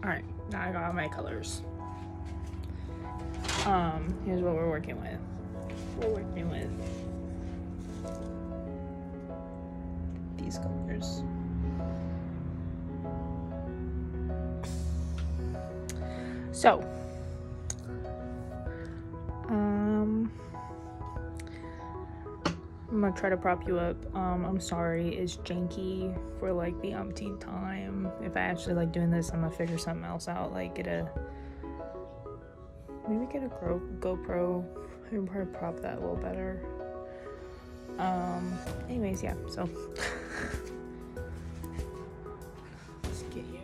Alright, now I got my colors. Here's what we're working with. These colors. So, I'm gonna try to prop you up. I'm sorry, it's janky for like the umpteenth time. If I actually like doing this, I'm gonna figure something else out. Like maybe get a GoPro and probably prop that a little better. Anyways, yeah, so let's get you.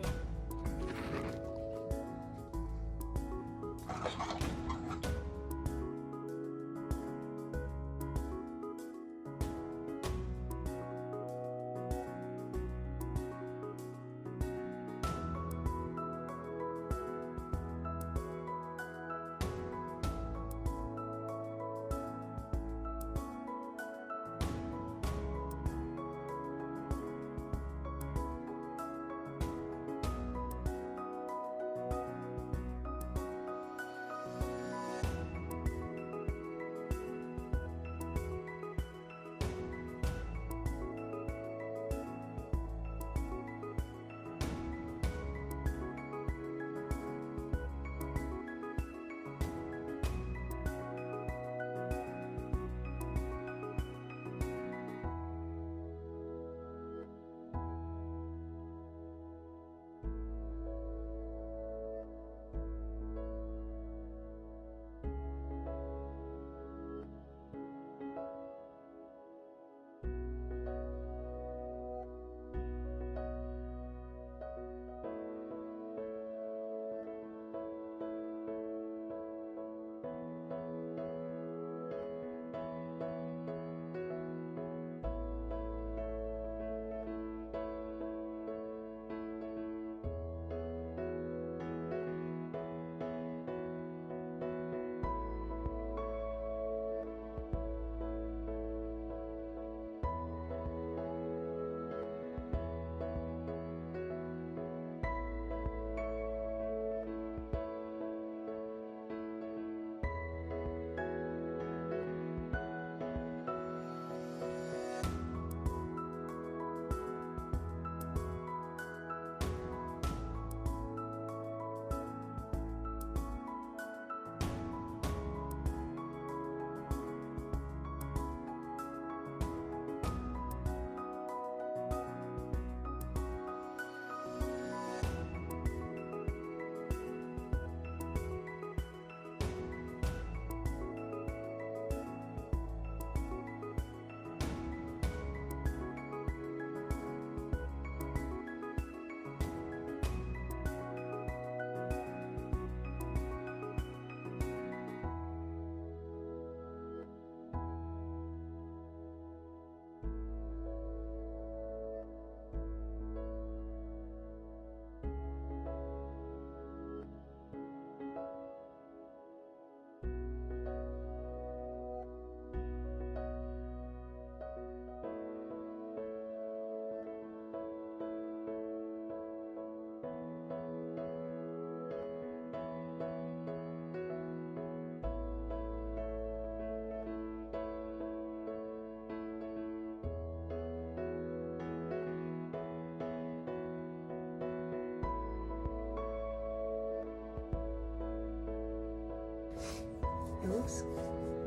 It looks,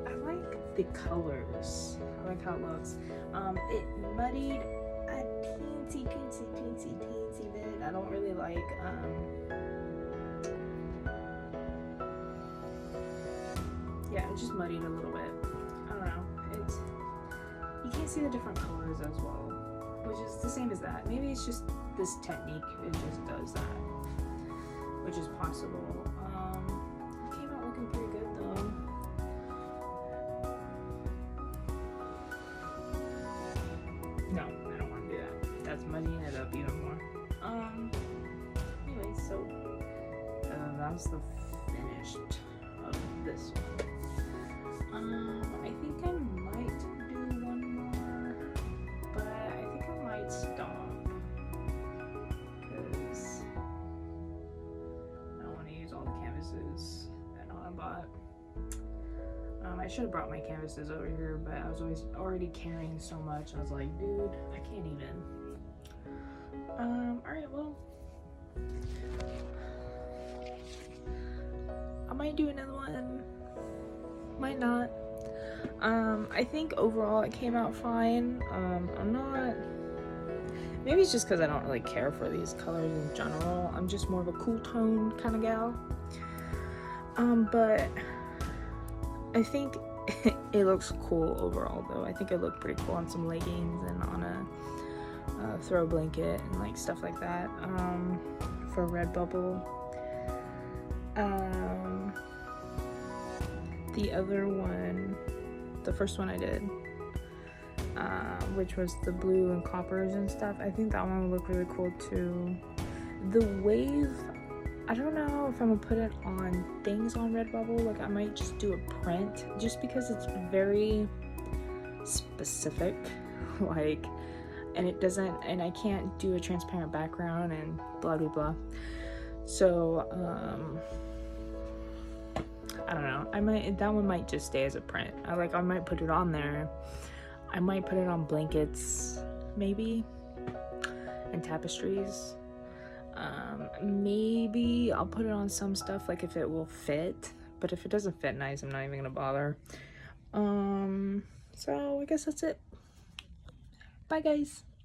I like the colors. I like how it looks. It muddied a teensy bit. I don't really like, yeah, it just muddied a little bit. I don't know. You can't see the different colors as well, which is the same as that. Maybe it's just this technique, it just does that, which is possible. It came out looking pretty good though. No, I don't want to do that. That's muddying it up even more. Anyway, so that's the finished of this one. I think I might do one more, but I think I might stop because should have brought my canvases over here, but I was always already carrying so much. I was like, dude, I can't even. Alright, well, I might do another one, might not. I think overall it came out fine. I'm not, maybe it's just because I don't really care for these colors in general. I'm just more of a cool tone kind of gal. But I think it looks cool overall though. I think it looked pretty cool on some leggings and on a throw blanket and like stuff like that, for Redbubble. The other one, the first one I did, which was the blue and coppers and stuff, I think that one would look really cool too. The wave, I don't know if I'm gonna put it on things on Redbubble. Like I might just do a print just because it's very specific, like, and it doesn't, and I can't do a transparent background and blah blah blah. So I don't know, that one might just stay as a print. I might put it on there. I might put it on blankets maybe, and tapestries. Maybe I'll put it on some stuff, like if it will fit, but if it doesn't fit nice, I'm not even gonna bother. So I guess that's it. Bye guys.